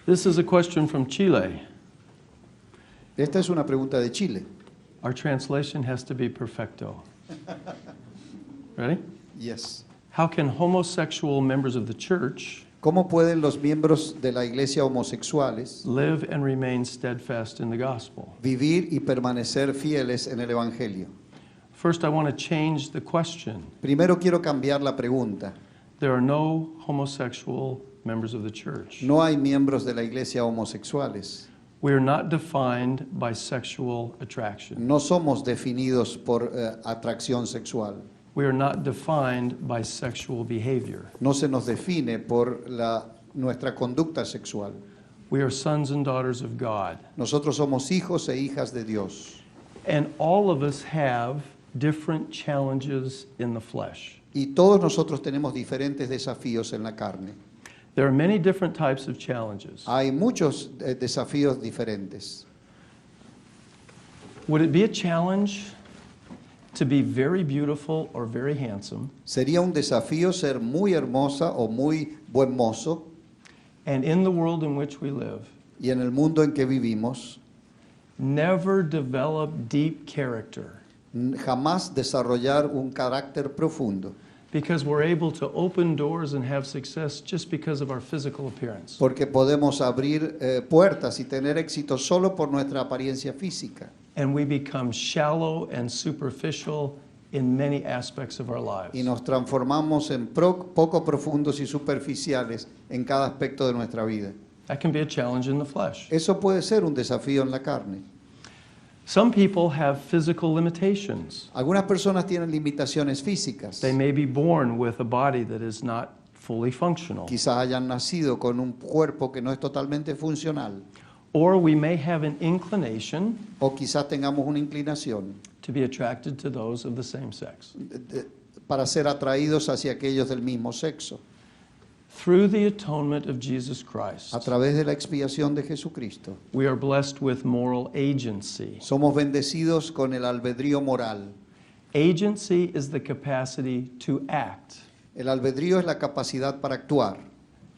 This is a question from Chile. Esta es una pregunta de Chile. Our translation has to be perfecto. Ready? Yes. How can homosexual members of the church ¿Cómo pueden los miembros de la iglesia homosexuales live and remain steadfast in the gospel? vivir y permanecer fieles en el evangelio? First, I want to change the question. Primero quiero cambiar la pregunta. There are no homosexual members of the church. No hay miembros de la iglesia homosexuales. We are not defined by sexual attraction. No somos definidos por atracción sexual. We are not defined by sexual behavior. No se nos define por nuestra conducta sexual. We are sons and daughters of God. Nosotros somos hijos e hijas de Dios. And all of us have different challenges in the flesh. Y todos nosotros tenemos diferentes desafíos en la carne. There are many different types of challenges. Hay muchos desafíos diferentes. Would it be a challenge to be very beautiful or very handsome Sería un desafío ser muy hermosa o muy buen mozo, and in the world in which we live, y en el mundo en que vivimos, never develop deep character jamás desarrollar un carácter profundo? because we're able to open doors and have success just because of our physical appearance? Porque podemos abrir puertas y tener éxito solo por nuestra apariencia física. And we become shallow and superficial in many aspects of our lives. Y nos transformamos en poco profundos y superficiales en cada aspecto de nuestra vida. That can be a challenge in the flesh. Eso puede ser un desafío en la carne. Some people have physical limitations. Algunas personas tienen limitaciones físicas. They may be born with a body that is not fully functional. Quizás hayan nacido con un cuerpo que no es totalmente funcional. Or we may have an inclination O quizás tengamos una inclinación to be attracted to those of the same sex. para ser atraídos hacia aquellos del mismo sexo. Through the atonement of Jesus Christ, A través de la expiación de Jesucristo, we are blessed with moral agency. somos bendecidos con el albedrío moral. Agency is the capacity to act El albedrío es la capacidad para actuar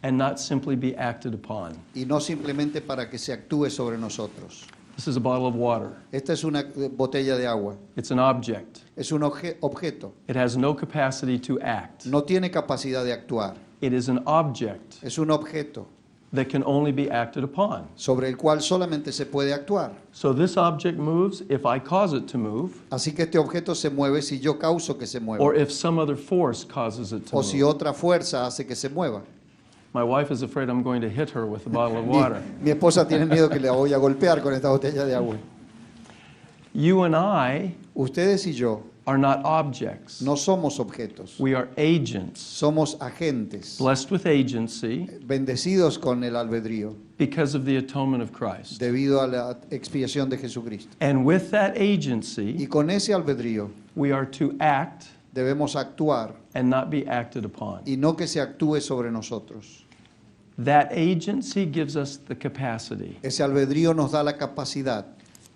and not simply be acted upon. y no simplemente para que se actúe sobre nosotros. This is a bottle of water. Esta es una botella de agua. It's an object. Es un objeto. It has no capacity to act. No tiene capacidad de actuar. It is an object Es un objeto that can only be acted upon. sobre el cual solamente se puede actuar. So this object moves if I cause it to move, Así que este objeto se mueve si yo causo que se mueva. or if some other force causes it to O si move. otra fuerza hace que se mueva. My wife is afraid I'm going to hit her with a bottle of Mi, water. mi esposa tiene miedo que le voy a golpear con esta botella de agua. You and I Ustedes y yo are not objects. no somos objetos. We are agents, Somos agentes, blessed with agency bendecidos con el albedrío, because of the atonement of Christ. debido a la expiación de Jesucristo. And with that Y agency, con ese albedrío we are to act debemos actuar and not be acted upon. y no que se actúe sobre nosotros. That agency gives us the capacity Ese albedrío nos da la capacidad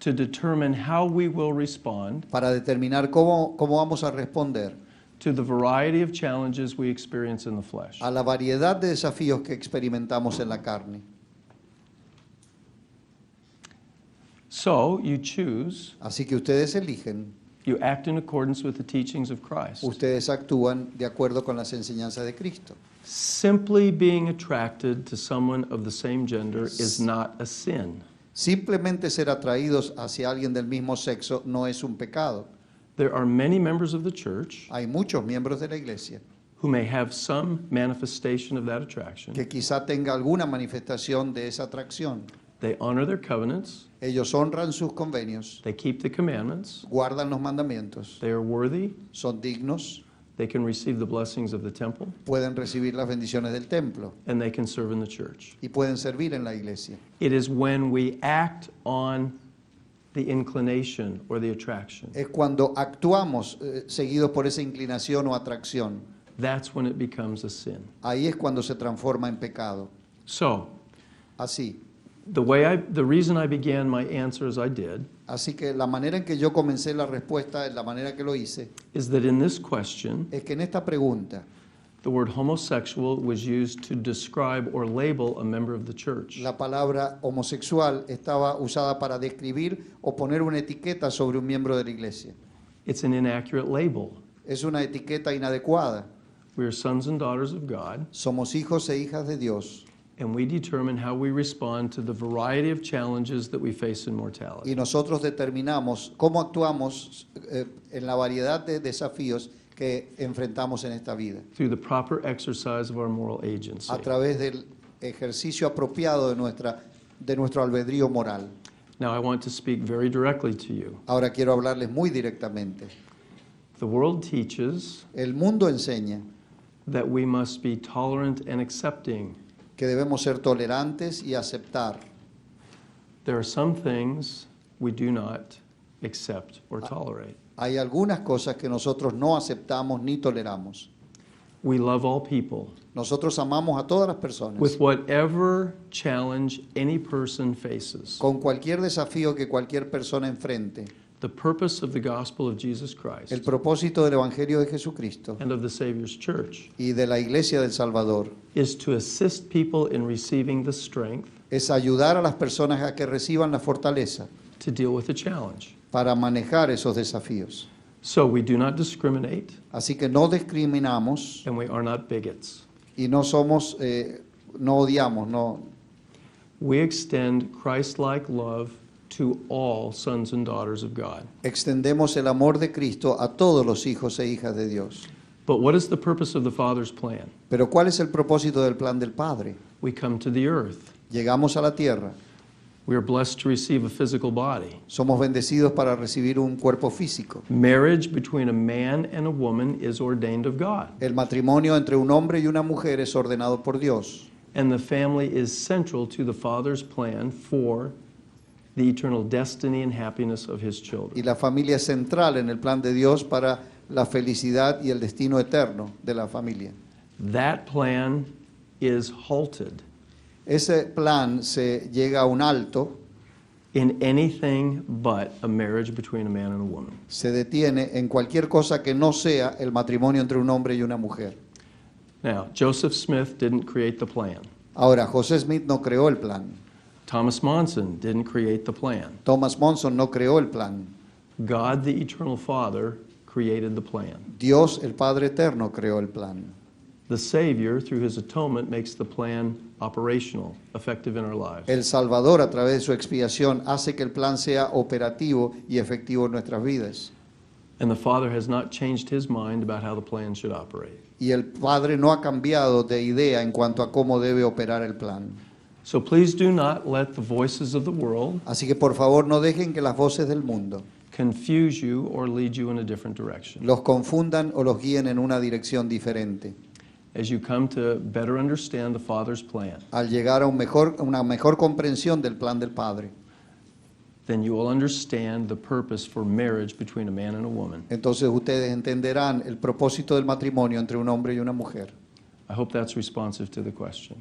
to determine how we will respond para determinar cómo vamos a responder to the variety of challenges we experience in the flesh. a la variedad de desafíos que experimentamos en la carne. So you choose, Así que ustedes eligen, you act in accordance with the teachings of Christ. ustedes actúan de acuerdo con las enseñanzas de Cristo. Simply being attracted to someone of the same gender is not a sin. Simplemente ser atraídos hacia alguien del mismo sexo no es un pecado. There are many members of the church Hay muchos miembros de la iglesia who may have some manifestation of that attraction. que quizá tenga alguna manifestación de esa atracción. They honor their covenants, Ellos honran sus convenios, they keep the commandments, guardan los mandamientos, they are worthy, son dignos, they can receive the blessings of the temple, pueden recibir las bendiciones del templo and they can serve in the church. y pueden servir en la iglesia. It is when we act on the inclination or the attraction, Es cuando actuamos seguidos por esa inclinación o atracción. that's when it becomes a sin. Ahí es cuando se transforma en pecado. So, Así. the reason I began my answer as I did Así que la manera en que yo comencé la respuesta, la manera que lo hice, is that in this question, es que en esta pregunta The word homosexual was used to describe or label a member of the church. La palabra homosexual estaba usada para describir o poner una etiqueta sobre un miembro de la iglesia. It's an inaccurate label. Es una etiqueta inadecuada. We are sons and daughters of God, Somos hijos e hijas de Dios and we determine how we respond to the variety of challenges that we face in mortality. y nosotros determinamos cómo actuamos en la variedad de desafíos que enfrentamos en esta vida, Through the proper exercise of our moral agency. a través del ejercicio apropiado de nuestro albedrío moral. Now, I want to speak very directly to you. Ahora quiero hablarles muy directamente. The world teaches El mundo enseña that we must be tolerant and accepting. que debemos ser tolerantes y aceptar. There are some things we do not accept or tolerate. Hay algunas cosas que nosotros no aceptamos ni toleramos. We love all people Nosotros amamos a todas las personas, with whatever challenge any person faces. con cualquier desafío que cualquier persona enfrente. The purpose of the gospel of Jesus Christ El propósito del Evangelio de Jesucristo and of the Savior's church y de la Iglesia del Salvador is to assist people in receiving the strength es ayudar a las personas a que reciban la fortaleza to deal with the challenge. para manejar esos desafíos. So we do not discriminate Así que no discriminamos and we are not bigots. y no somos, no odiamos, no. We extend Christ-like love to all sons and daughters of God. Extendemos el amor de Cristo a todos los hijos e hijas de Dios. But what is the purpose of the Father's plan? Pero ¿cuál es el propósito del plan del Padre? We come to the earth. Llegamos a la tierra, We are blessed to receive a physical body. somos bendecidos para recibir un cuerpo físico. Marriage between a man and a woman is ordained of God. El matrimonio entre un hombre y una mujer es ordenado por Dios. And the family is central to the Father's plan for the eternal destiny and happiness of His Y children. la familia es central en el plan de Dios para la felicidad y el destino eterno de la familia. That plan is halted Ese plan se llega a un alto, in anything but a marriage between a man and a woman. se detiene en cualquier cosa que no sea el matrimonio entre un hombre y una mujer. Now, Joseph Smith didn't create the plan. Ahora, José Smith no creó el plan. Thomas Monson didn't create the plan. Thomas Monson no creó el plan. God, the eternal Father, created the plan. Dios, el Padre Eterno, creó el plan. The Savior, through His atonement, makes the plan operational, effective in our lives. El Salvador, a través de su expiación, hace que el plan sea operativo y efectivo en nuestras vidas. And the Father has not changed His mind about how the plan should operate. Y el Padre no ha cambiado de idea en cuanto a cómo debe operar el plan. So please do not let the voices of the world Así que por favor no dejen que las voces del mundo confuse you or lead you in a different direction. los confundan o los guíen en una dirección diferente. As you come to better understand the Father's plan, Al llegar a una mejor comprensión del plan del Padre, then you will understand the purpose for marriage between a man and a woman. entonces ustedes entenderán el propósito del matrimonio entre un hombre y una mujer. I hope that's responsive to the question.